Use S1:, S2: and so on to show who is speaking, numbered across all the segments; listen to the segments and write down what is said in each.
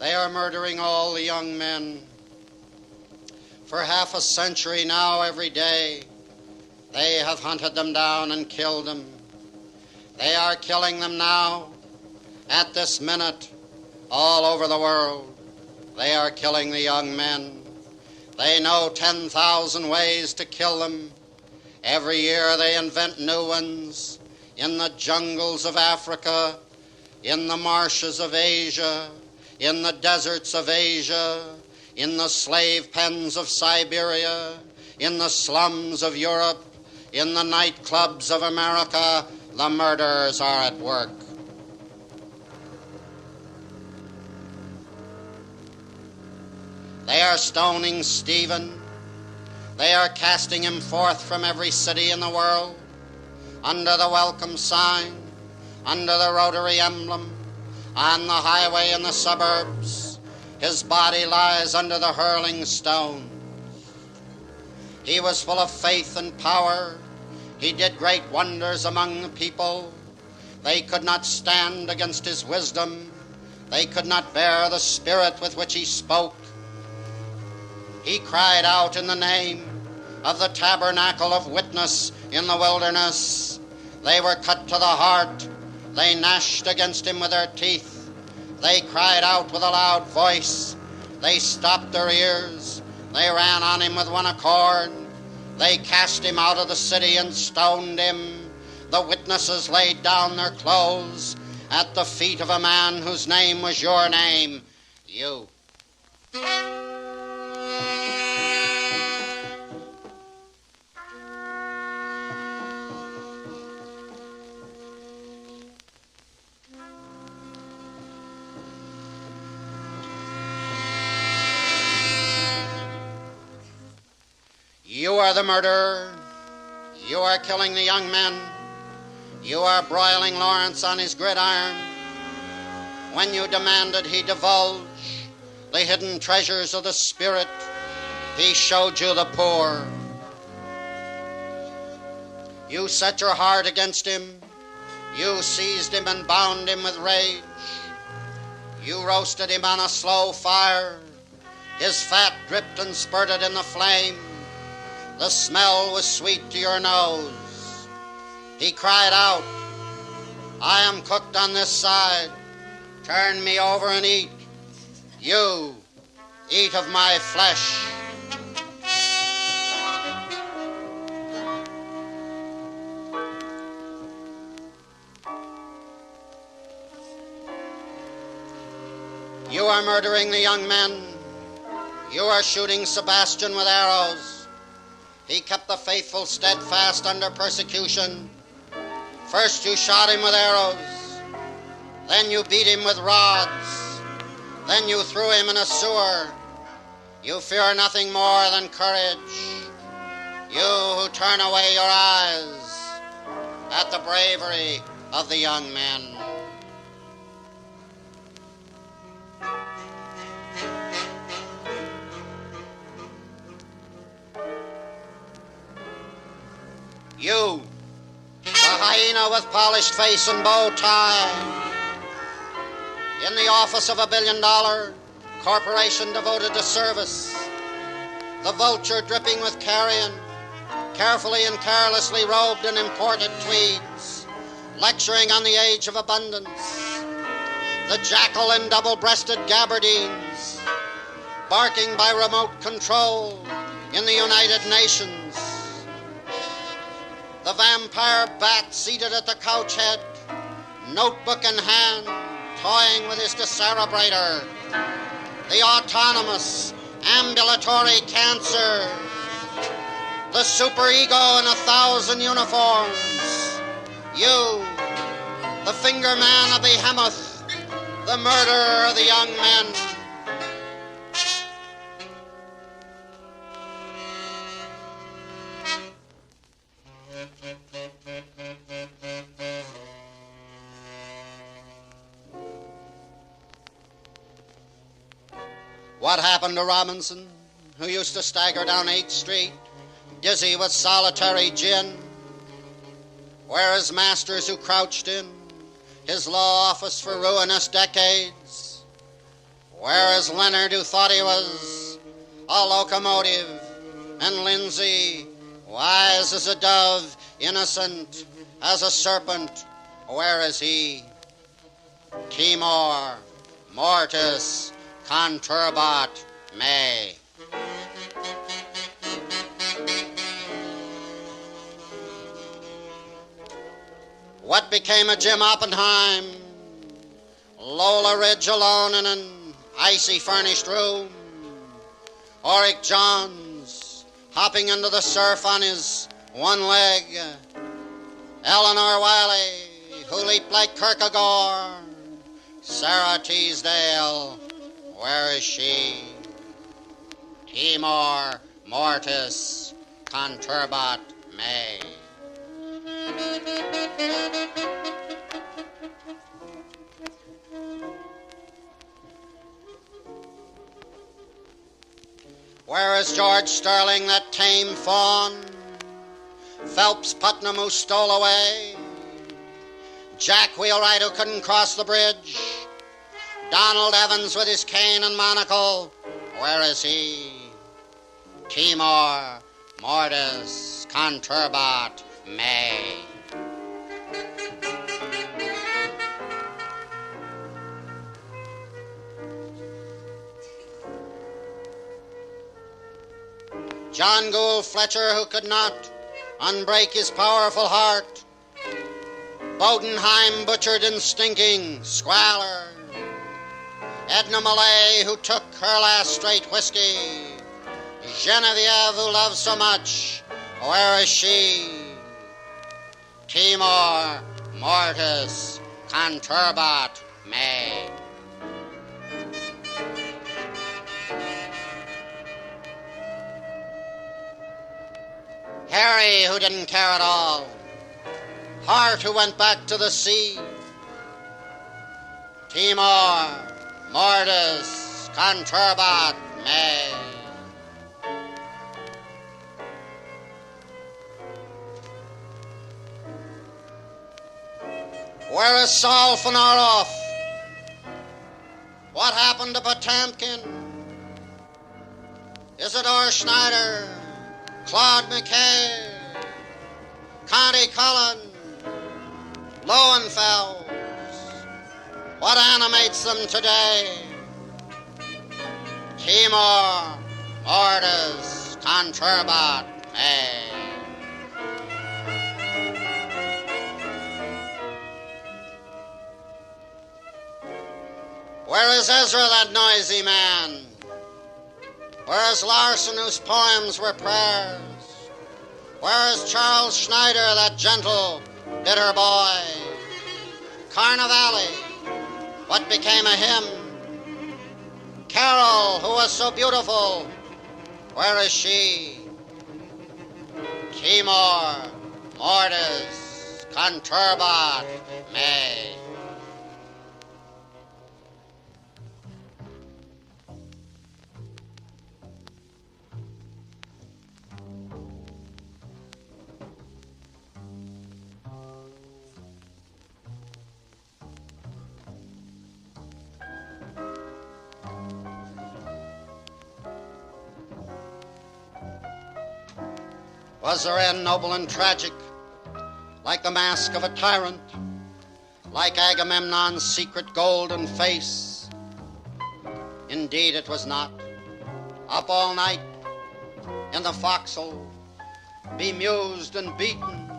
S1: They are murdering all the young men. For half a century now, every day, they have hunted them down and killed them. They are killing them now, at this minute, all over the world. They are killing the young men. They know 10,000 ways to kill them. Every year they invent new ones in the jungles of Africa, in the marshes of Asia, in the deserts of Asia, in the slave pens of Siberia, in the slums of Europe, in the nightclubs of America. The murderers are at work. They are stoning Stephen. They are casting him forth from every city in the world, under the welcome sign, under the rotary emblem, on the highway in the suburbs. His body lies under the hurling stone. He was full of faith and power. He did great wonders among the people. They could not stand against his wisdom. They could not bear the spirit with which he spoke. He cried out in the name of the tabernacle of witness in the wilderness. They were cut to the heart. They gnashed against him with their teeth. They cried out with a loud voice. They stopped their ears. They ran on him with one accord. They cast him out of the city and stoned him. The witnesses laid down their clothes at the feet of a man whose name was your name, you. You are the murderer. You are killing the young men. You are broiling Lawrence on his gridiron. When you demanded he divulge the hidden treasures of the Spirit, he showed you the poor. You set your heart against him. You seized him and bound him with rage. You roasted him on a slow fire. His fat dripped and spurted in the flame. The smell was sweet to your nose. He cried out, I am cooked on this side. Turn me over and eat. You, eat of my flesh. You are murdering the young men. You are shooting Sebastian with arrows. He kept the faithful steadfast under persecution. First you shot him with arrows. Then you beat him with rods. Then you threw him in a sewer. You fear nothing more than courage. You who turn away your eyes at the bravery of the young men. You, the hyena with polished face and bow tie, in the office of $1 billion corporation devoted to service, the vulture dripping with carrion, carefully and carelessly robed in imported tweeds, lecturing on the age of abundance, the jackal in double-breasted gabardines, barking by remote control in the United Nations, the vampire bat seated at the couch head, notebook in hand, toying with his decerebrator, the autonomous ambulatory cancer, the superego in 1,000 uniforms, you, the finger man of Behemoth, the murderer of the young men. What happened to Robinson, who used to stagger down 8th Street, dizzy with solitary gin? Where his masters who crouched in his law office for ruinous decades? Whereas Leonard, who thought he was a locomotive, and Lindsay, wise as a dove, innocent as a serpent, where is he? Timor mortis conturbat me. What became of Jim Oppenheim? Lola Ridge alone in an icy furnished room. Oric Johns hopping into the surf on his one leg. Eleanor Wiley, who leaped like Kierkegaard. Sarah Teasdale, where is she? Timor mortis conturbat me. Where is George Sterling, that tame fawn? Phelps Putnam, who stole away? Jack Wheelwright, who couldn't cross the bridge? Donald Evans with his cane and monocle, where is he? Timor mortis conturbat me. John Gould Fletcher, who could not unbreak his powerful heart. Bodenheim, butchered and stinking, squalor. Edna Millay, who took her last straight whiskey. Genevieve, who loved so much, where is she? Timor mortis conturbat me. Harry, who didn't care at all. Hart, who went back to the sea. Timor mortis conturbat me. Where is Saul Fanaroff? What happened to Potamkin? Isidore Schneider? Claude McKay, Connie Cullen, Lowenfels. What animates them today? Timor mortis conturbat me. Where is Ezra, that noisy man? Where is Larson, whose poems were prayers? Where is Charles Schneider, that gentle, bitter boy? Carnivale, what became of him? Carol, who was so beautiful, where is she? Timor mortis conturbat me. Was their end noble and tragic, like the mask of a tyrant, like Agamemnon's secret golden face? Indeed it was not. Up all night in the forecastle, bemused and beaten,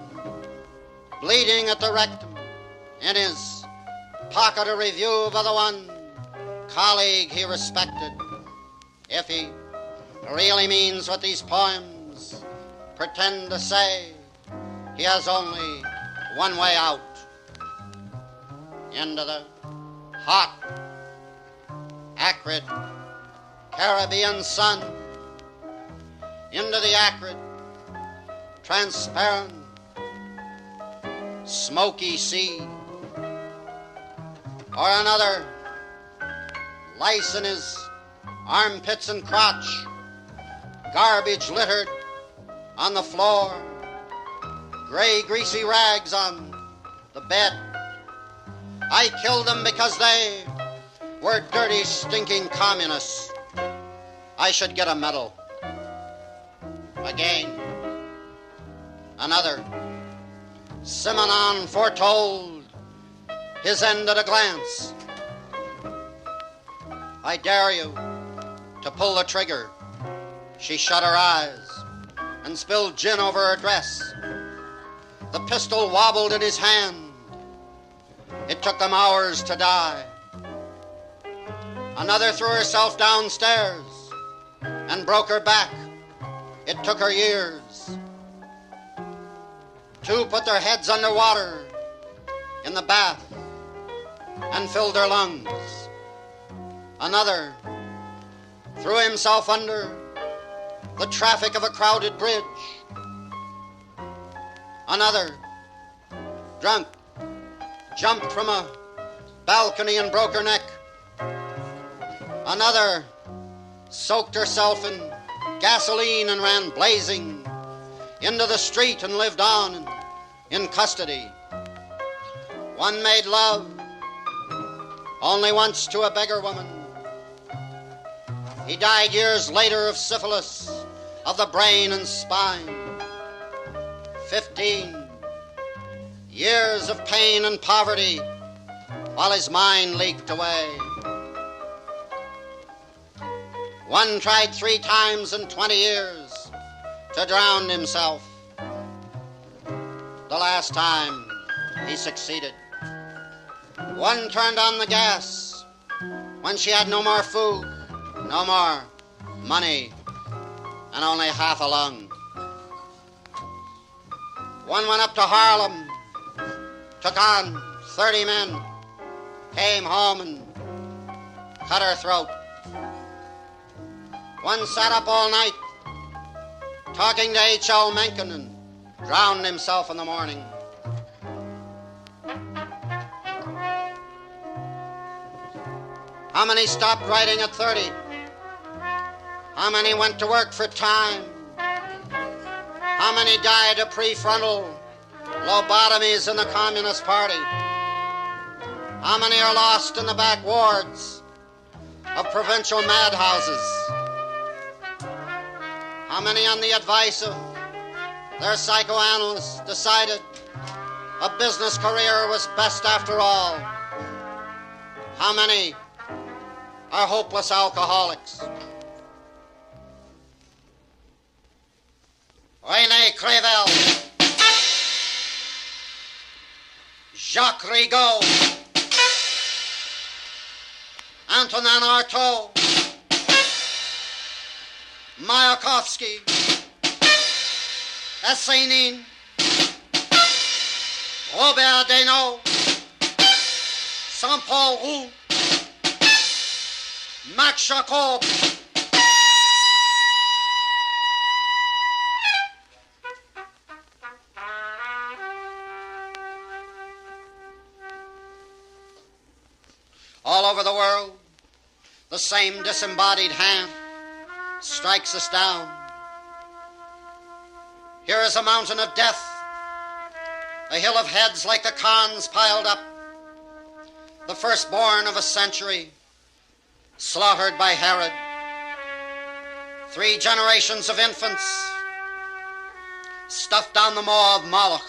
S1: bleeding at the rectum, in his pocket a review of the one colleague he respected. If he really means what these poems pretend to say, he has only one way out. Into the hot, acrid Caribbean sun. Into the acrid, transparent, smoky sea. Or another, lice in his armpits and crotch, garbage littered on the floor, gray, greasy rags on the bed. I killed them because they were dirty, stinking communists, I should get a medal. Again, another. Simenon foretold his end at a glance. I dare you to pull the trigger. She shut her eyes and spilled gin over her dress. The pistol wobbled in his hand. It took them hours to die. Another threw herself downstairs and broke her back. It took her years. Two put their heads under water in the bath and filled their lungs. Another threw himself under the traffic of a crowded bridge. Another, drunk, jumped from a balcony and broke her neck. Another soaked herself in gasoline and ran blazing into the street and lived on in custody. One made love only once to a beggar woman. He died years later of syphilis of the brain and spine. 15 years of pain and poverty while his mind leaked away. One tried 3 times in 20 years to drown himself. The last time he succeeded. One turned on the gas when she had no more food, no more money, and only half a lung. One went up to Harlem, took on 30 men, came home and cut her throat. One sat up all night talking to H.L. Mencken and drowned himself in the morning. How many stopped writing at 30? How many went to work for time? How many died of prefrontal lobotomies in the Communist Party? How many are lost in the back wards of provincial madhouses? How many, on the advice of their psychoanalysts, decided a business career was best after all? How many are hopeless alcoholics? René Crével, Jacques Rigaud, Antonin Artaud, Mayakovsky, Assénine, Robert Desnos, Saint-Paul Roux, Max Jacob, all over the world, the same disembodied hand strikes us down. Here is a mountain of death, a hill of heads like the Khans piled up, the firstborn of a century, slaughtered by Herod. 3 generations of infants stuffed down the maw of Moloch.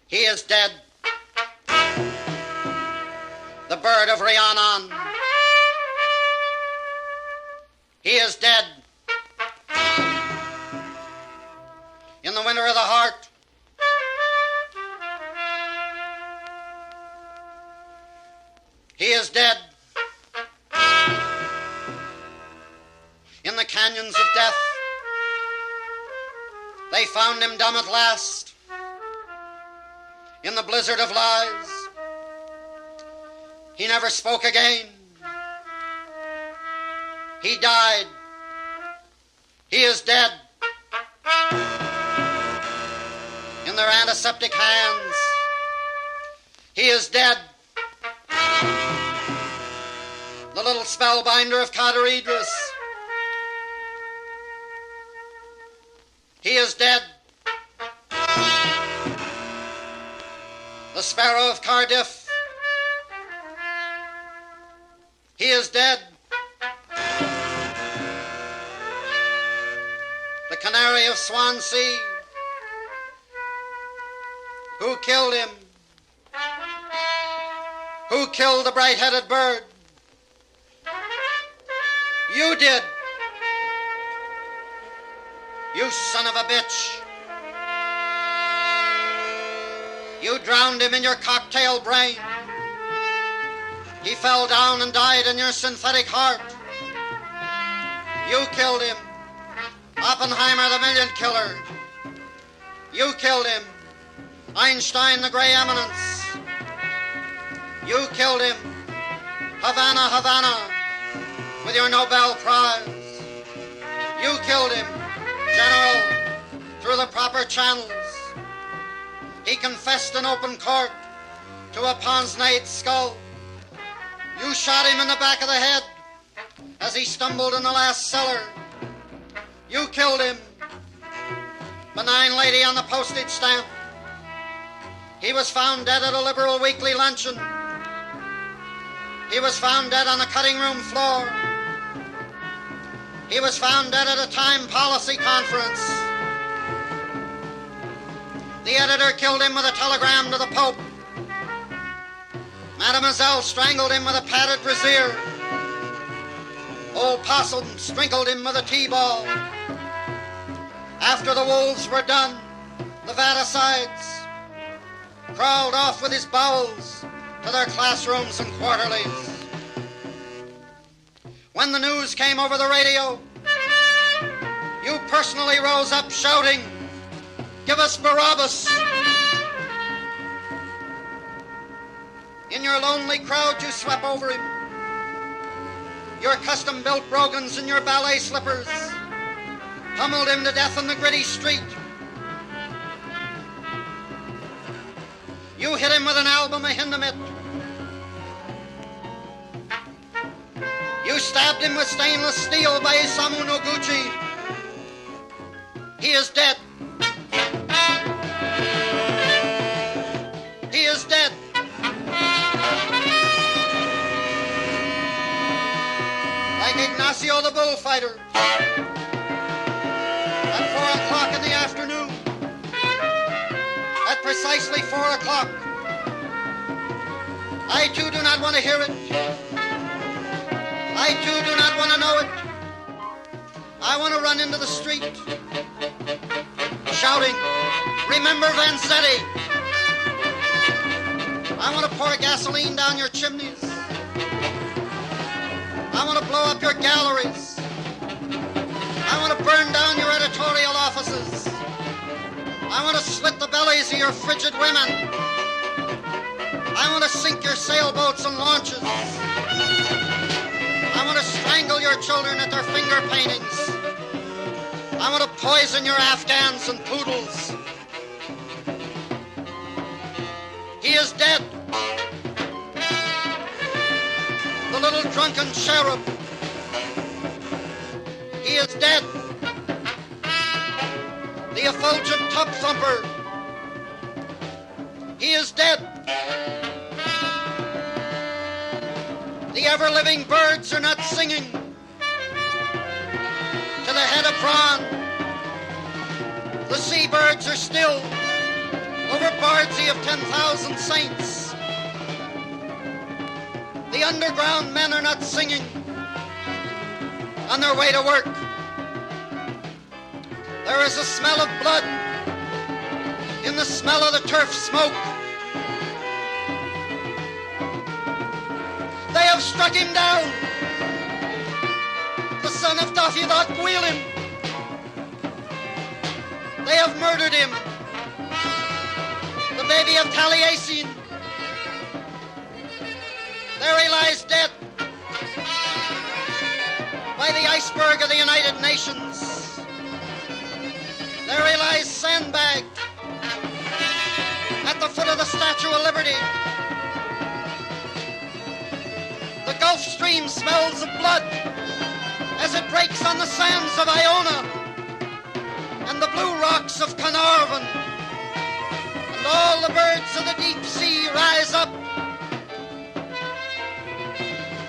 S1: He is dead. The bird of Rhiannon. He is dead. In the winter of the heart. He is dead. In the canyons of death. They found him dumb at last. In the blizzard of lies, he never spoke again. He died. He is dead. In their antiseptic hands, he is dead. spellbinder of Cader Idris. He is dead. The Sparrow of Cardiff. He is dead. The Canary of Swansea. Who killed him? Who killed the bright-headed bird? You did. You son of a bitch. You drowned him in your cocktail brain. He fell down and died in your synthetic heart. You killed him. Oppenheimer, the million killer. You killed him. Einstein, the gray eminence. You killed him. Havana, Havana, with your Nobel Prize. You killed him, General, through the proper channels. He confessed in open court to a Ponsonate skull. You shot him in the back of the head as he stumbled in the last cellar. You killed him. Benign lady on the postage stamp. He was found dead at a liberal weekly luncheon. He was found dead on the cutting room floor. He was found dead at a Time Policy conference. The editor killed him with a telegram to the Pope. Mademoiselle strangled him with a padded brassiere. Old Possum sprinkled him with a tea-ball. After the wolves were done, the Vadicides crawled off with his bowels to their classrooms and quarterlies. When the news came over the radio, you personally rose up shouting, "Give us Barabbas!" In your lonely crowd, you swept over him. Your custom-built brogans and your ballet slippers pummeled him to death in the gritty street. You hit him with an album of Hindemith. You stabbed him with stainless steel by Isamu Noguchi. He is dead. He is dead. Like Ignacio the bullfighter. At 4 o'clock in the afternoon. At precisely 4 o'clock. I too do not want to hear it. I too do not want to know it. I want to run into the street, shouting, "Remember Vanzetti!" I want to pour gasoline down your chimneys. I want to blow up your galleries. I want to burn down your editorial offices. I want to slit the bellies of your frigid women. I want to sink your sailboats and launches. I want to strangle your children at their finger paintings. I want to poison your Afghans and poodles. He is dead. The little drunken cherub. He is dead. The effulgent tub thumper. He is dead. The ever-living birds are not singing. To the head of prawn, the seabirds are still over Bardsey of 10,000 saints. The underground men are not singing on their way to work. There is a smell of blood in the smell of the turf smoke. They have struck him down. The son of Dafidat Gwilym. They have murdered him. The baby of Taliesin. There he lies dead by the iceberg of the United Nations. There he lies sandbagged at the foot of the Statue of Liberty. The Gulf Stream smells of blood as it breaks on the sands of Iona and the blue rocks of Carnarvon. And all the birds of the deep sea rise up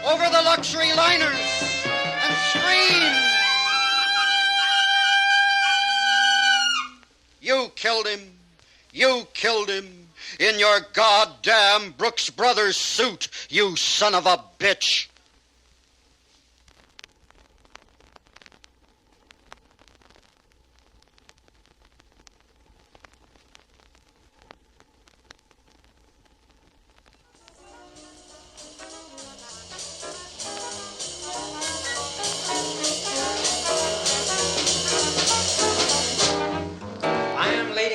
S1: over the luxury liners and scream. You killed him. You killed him in your goddamn Brooks Brothers suit, you son of a bitch.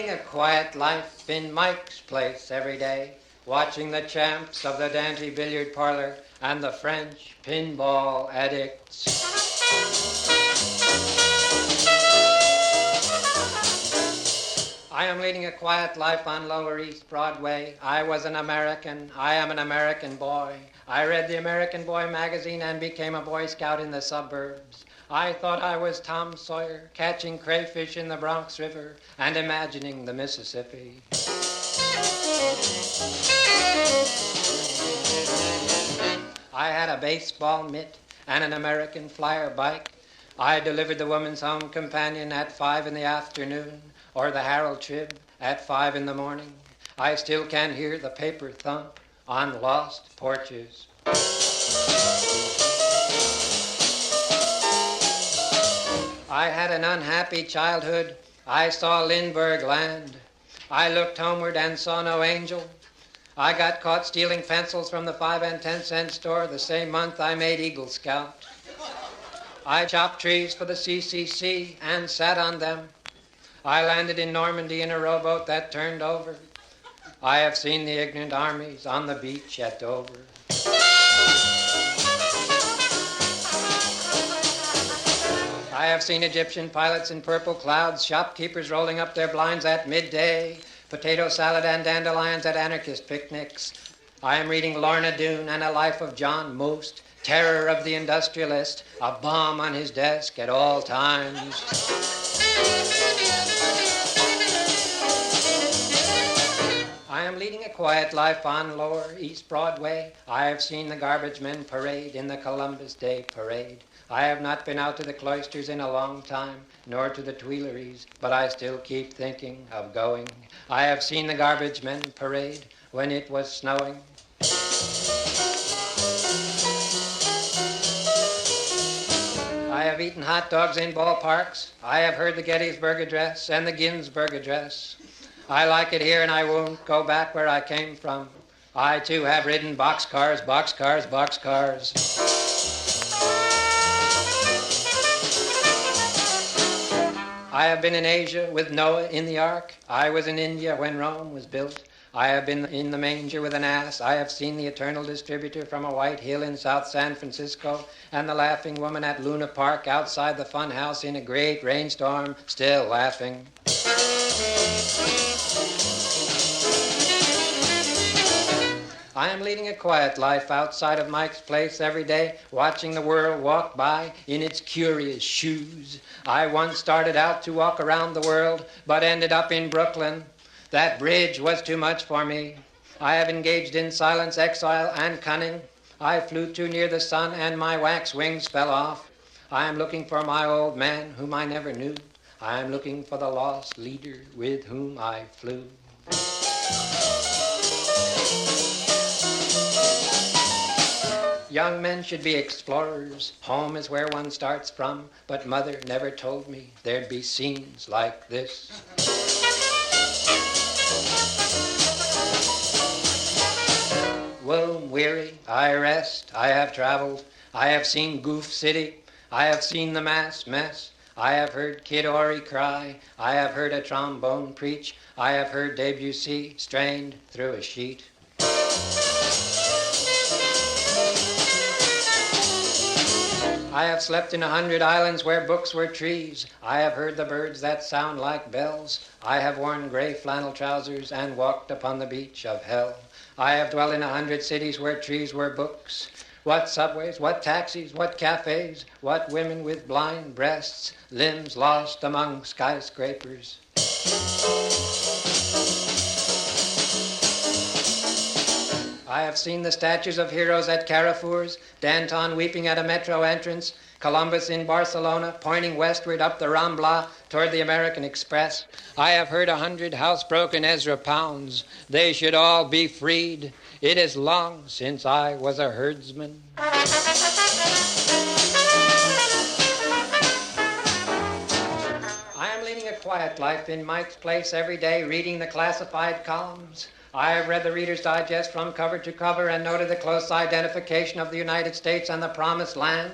S2: A quiet life in Mike's place every day, watching the champs of the Dante billiard parlor and the French pinball addicts. I am leading a quiet life on Lower East Broadway. I was an American. I am an American boy. I read the American Boy magazine and became a Boy Scout in the suburbs. I thought I was Tom Sawyer, catching crayfish in the Bronx River and imagining the Mississippi. I had a baseball mitt and an American Flyer bike. I delivered the Woman's Home Companion at 5 in the afternoon, or the Herald Trib at 5 in the morning. I still can hear the paper thump on lost porches. I had an unhappy childhood. I saw Lindbergh land. I looked homeward and saw no angel. I got caught stealing pencils from the 5 and 10 cent store the same month I made Eagle Scout. I chopped trees for the CCC and sat on them. I landed in Normandy in a rowboat that turned over. I have seen the ignorant armies on the beach at Dover. I have seen Egyptian pilots in purple clouds, shopkeepers rolling up their blinds at midday, potato salad and dandelions at anarchist picnics. I am reading Lorna Doone and A Life of John Most, terror of the industrialist, a bomb on his desk at all times. I am leading a quiet life on Lower East Broadway. I have seen the garbage men parade in the Columbus Day Parade. I have not been out to the cloisters in a long time, nor to the Tuileries, but I still keep thinking of going. I have seen the garbage men parade when it was snowing. I have eaten hot dogs in ballparks. I have heard the Gettysburg Address and the Ginsburg Address. I like it here and I won't go back where I came from. I too have ridden boxcars, boxcars, boxcars. I have been in Asia with Noah in the ark. I was in India when Rome was built. I have been in the manger with an ass. I have seen the Eternal Distributor from a white hill in South San Francisco and the laughing woman at Luna Park outside the fun house in a great rainstorm, still laughing. I am leading a quiet life outside of Mike's place every day, watching the world walk by in its curious shoes. I once started out to walk around the world, but ended up in Brooklyn. That bridge was too much for me. I have engaged in silence, exile, and cunning. I flew too near the sun, and my wax wings fell off. I am looking for my old man, whom I never knew. I am looking for the lost leader with whom I flew. Young men should be explorers. Home is where one starts from. But Mother never told me there'd be scenes like this. Womb weary, I rest. I have traveled. I have seen Goof City. I have seen the mass mess. I have heard Kid Ory cry. I have heard a trombone preach. I have heard Debussy strained through a sheet. I have slept in 100 islands where books were trees. I have heard the birds that sound like bells. I have worn gray flannel trousers and walked upon the beach of hell. I have dwelt in 100 cities where trees were books. What subways, what taxis, what cafes, what women with blind breasts, limbs lost among skyscrapers. I have seen the statues of heroes at Carrefours, Danton weeping at a metro entrance, Columbus in Barcelona pointing westward up the Rambla toward the American Express. I have heard 100 housebroken Ezra Pounds. They should all be freed. It is long since I was a herdsman. I am leading a quiet life in Mike's Place every day, reading the classified columns. I have read the Reader's Digest from cover to cover and noted the close identification of the United States and the Promised Land,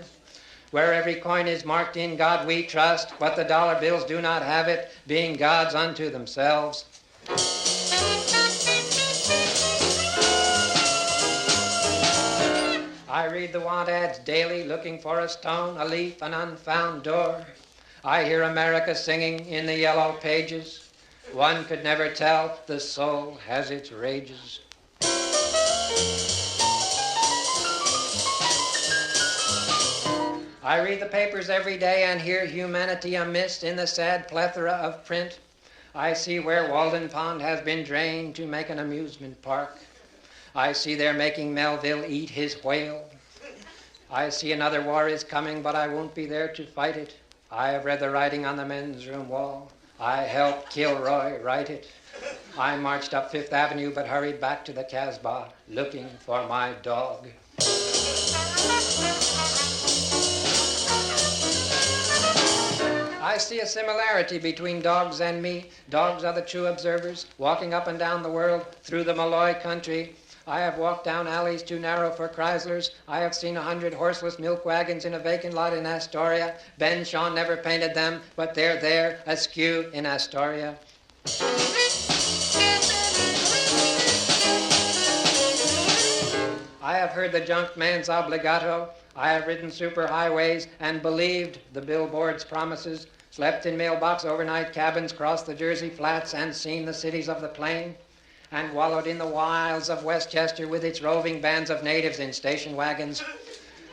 S2: where every coin is marked "In God We Trust," but the dollar bills do not have it, being gods unto themselves. I read the want ads daily, looking for a stone, a leaf, an unfound door. I hear America singing in the yellow pages. One could never tell, the soul has its rages. I read the papers every day and hear humanity amiss in the sad plethora of print. I see where Walden Pond has been drained to make an amusement park. I see they're making Melville eat his whale. I see another war is coming, but I won't be there to fight it. I have read the writing on the men's room wall. I helped Kilroy write it. I marched up Fifth Avenue but hurried back to the Casbah looking for my dog. I see a similarity between dogs and me. Dogs are the true observers, walking up and down the world through the Malloy country. I have walked down alleys too narrow for Chryslers. I have seen 100 horseless milk wagons in a vacant lot in Astoria. Ben Shaw never painted them, but they're there, askew in Astoria. I have heard the junk man's obligato. I have ridden superhighways and believed the billboard's promises, slept in mailbox overnight cabins, crossed the Jersey Flats, and seen the cities of the plain, and wallowed in the wilds of Westchester with its roving bands of natives in station wagons.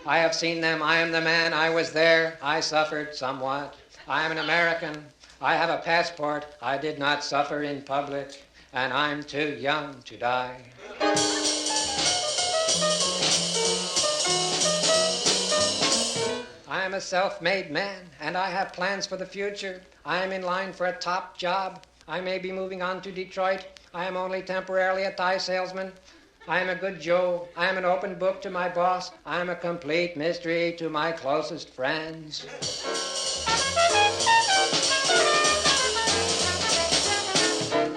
S2: I have seen them. I am the man. I was there. I suffered somewhat. I am an American. I have a passport. I did not suffer in public, and I'm too young to die. I am a self-made man, and I have plans for the future. I am in line for a top job. I may be moving on to Detroit. I am only temporarily a tie salesman. I am a good Joe. I am an open book to my boss. I am a complete mystery to my closest friends.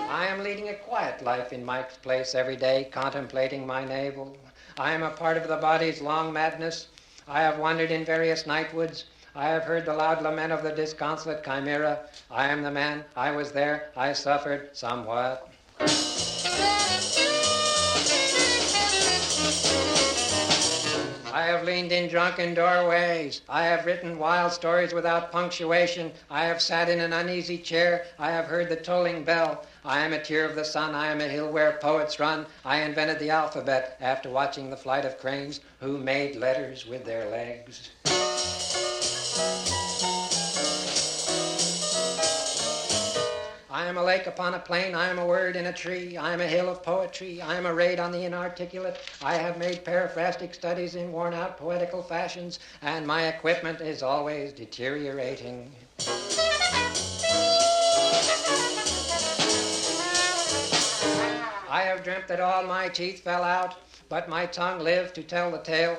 S2: I am leading a quiet life in Mike's Place every day, contemplating my navel. I am a part of the body's long madness. I have wandered in various nightwoods. I have heard the loud lament of the disconsolate chimera. I am the man. I was there. I suffered somewhat. I have leaned in drunken doorways. I have written wild stories without punctuation. I have sat in an uneasy chair. I have heard the tolling bell. I am a tear of the sun. I am a hill where poets run. I invented the alphabet after watching the flight of cranes who made letters with their legs. I am a lake upon a plain, I am a word in a tree, I am a hill of poetry, I am a raid on the inarticulate, I have made paraphrastic studies in worn-out poetical fashions, and my equipment is always deteriorating. I have dreamt that all my teeth fell out, but my tongue lived to tell the tale.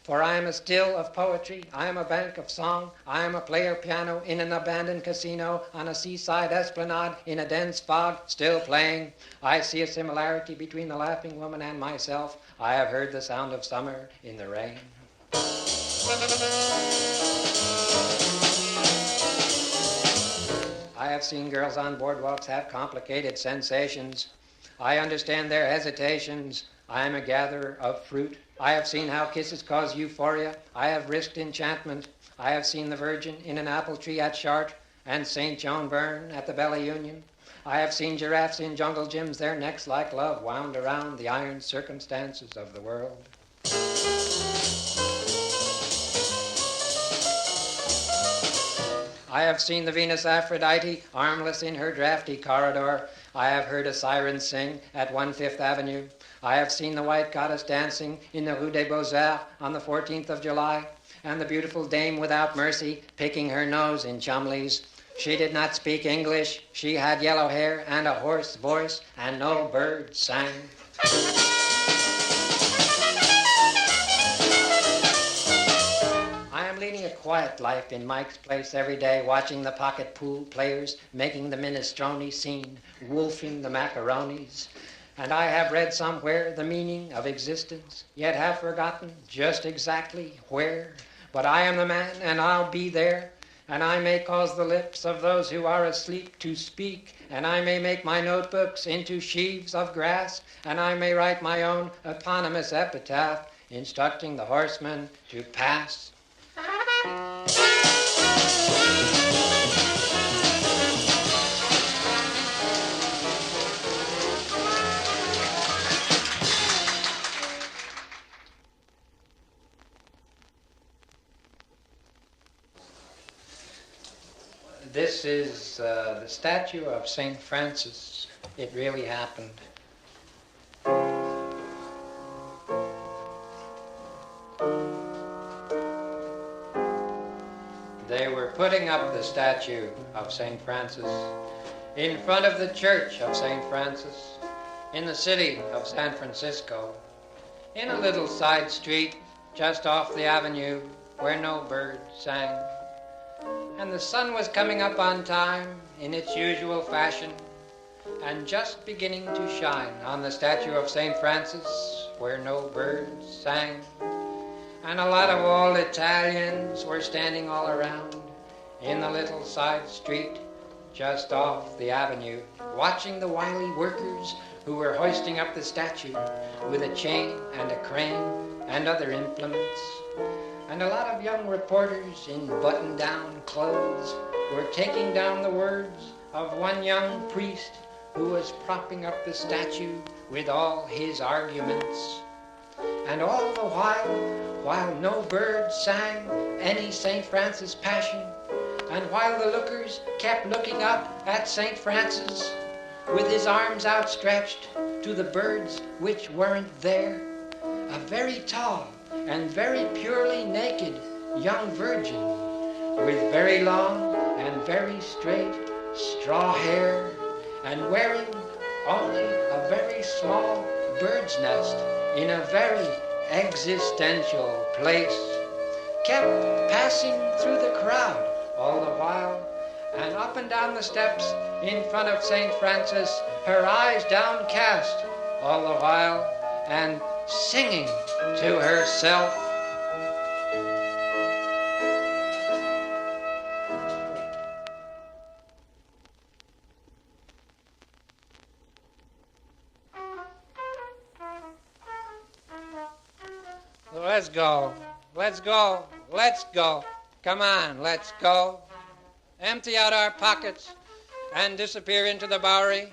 S2: For I am a still of poetry, I am a bank of song, I am a player piano in an abandoned casino, on a seaside esplanade, in a dense fog, still playing. I see a similarity between the laughing woman and myself. I have heard the sound of summer in the rain. I have seen girls on boardwalks have complicated sensations. I understand their hesitations. I am a gatherer of fruit. I have seen how kisses cause euphoria. I have risked enchantment. I have seen the Virgin in an apple tree at Chartres and St. John Byrne at the Bella Union. I have seen giraffes in jungle gyms, their necks like love wound around the iron circumstances of the world. I have seen the Venus Aphrodite armless in her drafty corridor. I have heard a siren sing at 1/5 Avenue. I have seen the white goddess dancing in the Rue des Beaux-Arts on the 14th of July, and the beautiful dame without mercy picking her nose in Chumley's. She did not speak English. She had yellow hair and a hoarse voice, and no bird sang. I am leading a quiet life in Mike's Place every day, watching the pocket pool players making the minestrone scene, wolfing the macaronis. And I have read somewhere the meaning of existence, yet have forgotten just exactly where. But I am the man, and I'll be there, and I may cause the lips of those who are asleep to speak, and I may make my notebooks into sheaves of grass, and I may write my own eponymous epitaph, instructing the horsemen to pass. This is the statue of St. Francis. It really happened. They were putting up the statue of St. Francis in front of the church of St. Francis in the city of San Francisco, in a little side street just off the avenue where no bird sang. And the sun was coming up on time in its usual fashion and just beginning to shine on the statue of St. Francis where no birds sang. And a lot of old Italians were standing all around in the little side street just off the avenue, watching the wily workers who were hoisting up the statue with a chain and a crane and other implements. And a lot of young reporters in button-down clothes were taking down the words of one young priest who was propping up the statue with all his arguments. And all the while no bird sang any St. Francis passion, and while the lookers kept looking up at St. Francis with his arms outstretched to the birds which weren't there, a very tall and very purely naked young virgin with very long and very straight straw hair and wearing only a very small bird's nest in a very existential place kept passing through the crowd all the while, and up and down the steps in front of St. Francis, her eyes downcast all the while, and singing to herself. Let's go, let's go, let's go. Come on, let's go. Empty out our pockets and disappear into the Bowery,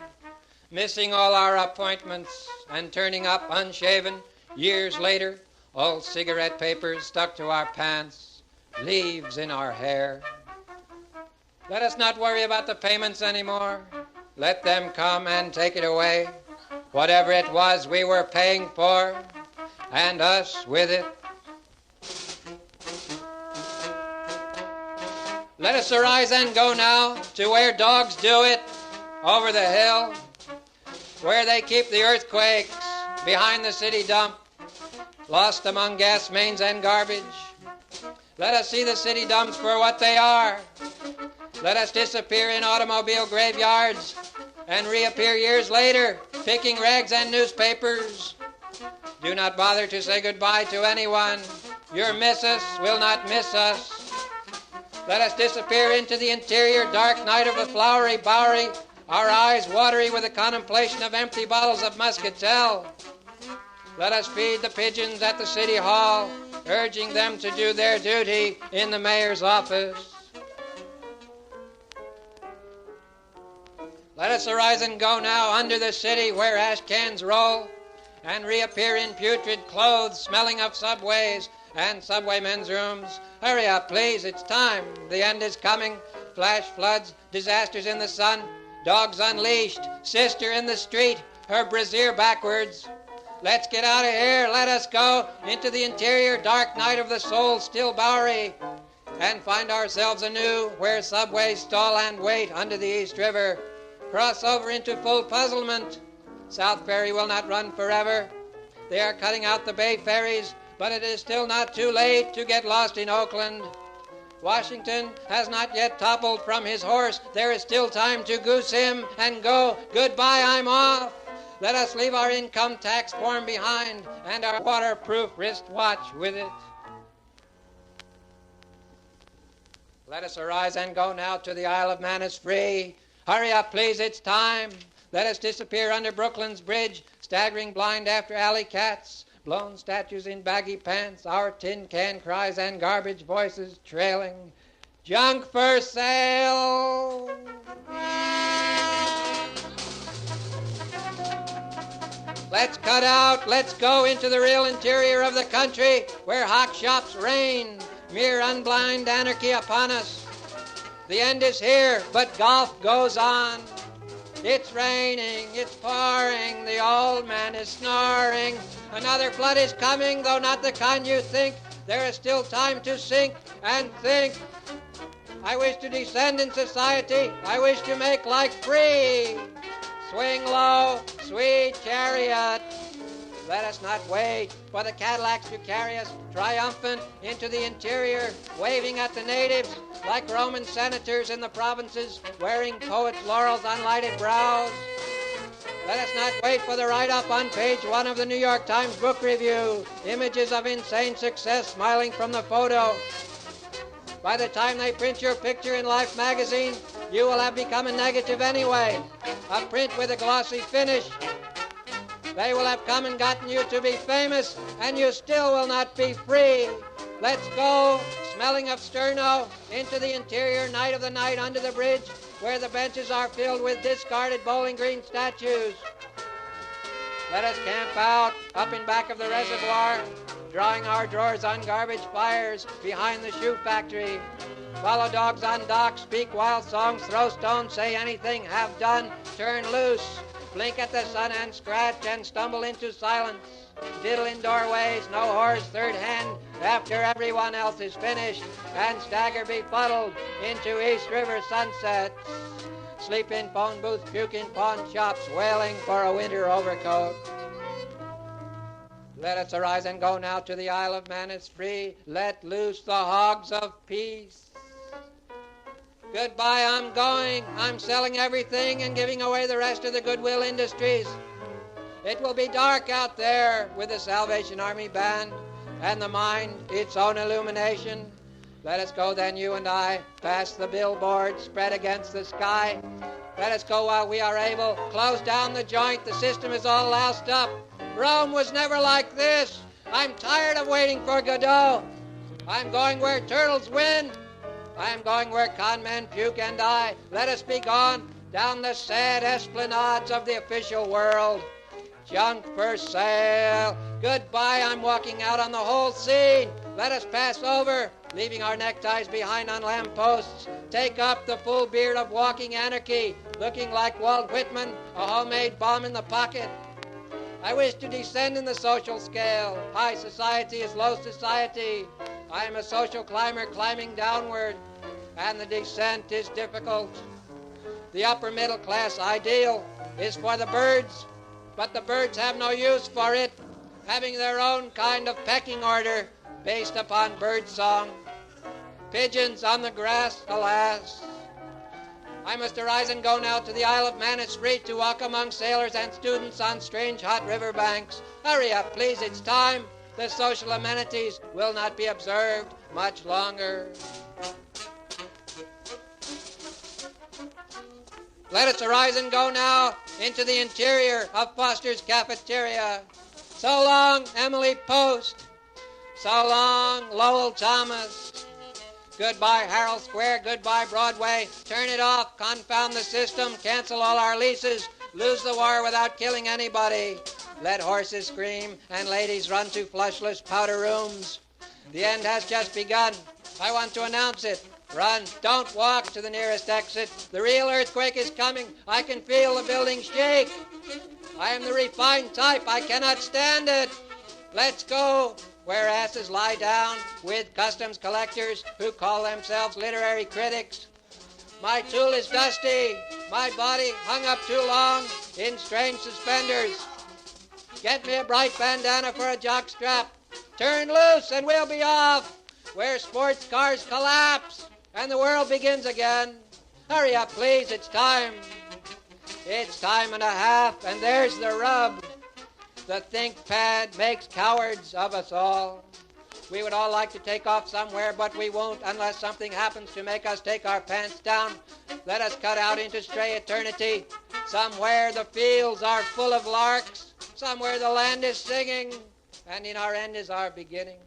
S2: missing all our appointments and turning up unshaven years later, old cigarette papers stuck to our pants, leaves in our hair. Let us not worry about the payments anymore. Let them come and take it away, whatever it was we were paying for, and us with it. Let us arise and go now to where dogs do it, over the hill, where they keep the earthquakes behind the city dump, lost among gas mains and garbage. Let us see the city dumps for what they are. Let us disappear in automobile graveyards and reappear years later, picking rags and newspapers. Do not bother to say goodbye to anyone. Your missus will not miss us. Let us disappear into the interior dark night of the flowery Bowery, our eyes watery with the contemplation of empty bottles of muscatel. Let us feed the pigeons at the city hall, urging them to do their duty in the mayor's office. Let us arise and go now under the city where ash cans roll and reappear in putrid clothes smelling of subways and subway men's rooms. Hurry up, please, it's time. The end is coming. Flash floods, disasters in the sun, dogs unleashed, sister in the street, her brassiere backwards. Let's get out of here. Let us go into the interior dark night of the soul, still Bowery, and find ourselves anew where subways stall and wait under the East River. Cross over into full puzzlement. South Ferry will not run forever. They are cutting out the Bay ferries, but it is still not too late to get lost in Oakland. Washington has not yet toppled from his horse. There is still time to goose him and go. Goodbye, I'm off. Let us leave our income tax form behind and our waterproof wristwatch with it. Let us arise and go now to the Isle of Man is free. Hurry up, please, it's time. Let us disappear under Brooklyn's bridge, staggering blind after alley cats, blown statues in baggy pants, our tin can cries and garbage voices trailing. Junk for sale! Let's cut out, let's go into the real interior of the country where hawk shops reign, mere unblind anarchy upon us. The end is here, but golf goes on. It's raining, it's pouring, the old man is snoring. Another flood is coming, though not the kind you think. There is still time to sink and think. I wish to descend in society. I wish to make life free. Swing low, sweet chariot. Let us not wait for the Cadillacs to carry us triumphant into the interior, waving at the natives like Roman senators in the provinces, wearing poets' laurels on lighted brows. Let us not wait for the write-up on page 1 of the New York Times book review, images of insane success smiling from the photo. By the time they print your picture in Life magazine, you will have become a negative anyway, a print with a glossy finish. They will have come and gotten you to be famous, and you still will not be free. Let's go, smelling of sterno, into the interior night of the night under the bridge, where the benches are filled with discarded Bowling Green statues. Let us camp out, up in back of the reservoir, drawing our drawers on garbage fires behind the shoe factory. Follow dogs on docks, speak wild songs, throw stones, say anything, have done, turn loose. Blink at the sun and scratch and stumble into silence. Diddle in doorways, no horse, third hand, after everyone else is finished, and stagger befuddled into East River sunsets. Sleep in phone booths, puke in pawn shops, wailing for a winter overcoat. Let us arise and go now to the Isle of Man is free. Let loose the hogs of peace. Goodbye, I'm going. I'm selling everything and giving away the rest of the Goodwill Industries. It will be dark out there with the Salvation Army band and the mind its own illumination. Let us go then, you and I, past the billboard spread against the sky. Let us go while we are able. Close down the joint. The system is all loused up. Rome was never like this. I'm tired of waiting for Godot. I'm going where turtles win. I am going where con men puke and die. Let us be gone down the sad esplanades of the official world. Junk for sale. Goodbye, I'm walking out on the whole scene. Let us pass over, leaving our neckties behind on lampposts. Take up the full beard of walking anarchy, looking like Walt Whitman, a homemade bomb in the pocket. I wish to descend in the social scale. High society is low society. I am a social climber climbing downward, and the descent is difficult. The upper middle class ideal is for the birds, but the birds have no use for it, having their own kind of pecking order based upon bird song. Pigeons on the grass, alas. I must arise and go now to the Isle of Man is free to walk among sailors and students on strange hot river banks. Hurry up, please, it's time. The social amenities will not be observed much longer. Let us arise and go now into the interior of Foster's cafeteria. So long, Emily Post. So long, Lowell Thomas. Goodbye, Harold Square. Goodbye, Broadway. Turn it off. Confound the system. Cancel all our leases. Lose the war without killing anybody. Let horses scream and ladies run to flushless powder rooms. The end has just begun. I want to announce it. Run. Don't walk to the nearest exit. The real earthquake is coming. I can feel the building shake. I am the refined type. I cannot stand it. Let's go. Where asses lie down with customs collectors who call themselves literary critics. My tool is dusty. My body hung up too long in strange suspenders. Get me a bright bandana for a jockstrap. Turn loose and we'll be off. Where sports cars collapse and the world begins again. Hurry up, please. It's time. It's time and a half, and there's the rub. The ThinkPad makes cowards of us all. We would all like to take off somewhere, but we won't unless something happens to make us take our pants down. Let us cut out into stray eternity. Somewhere the fields are full of larks. Somewhere the land is singing, and in our end is our beginning.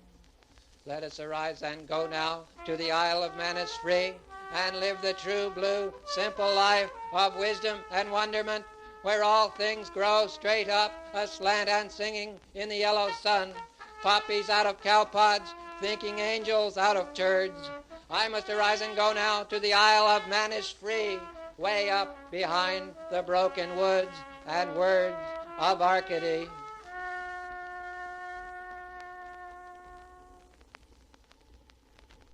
S2: Let us arise and go now to the Isle of Man is free, and live the true blue, simple life of wisdom and wonderment, where all things grow straight up, aslant and singing in the yellow sun. Poppies out of cowpods, thinking angels out of turds. I must arise and go now to the Isle of Man is free, way up behind the broken woods and words of Arcady.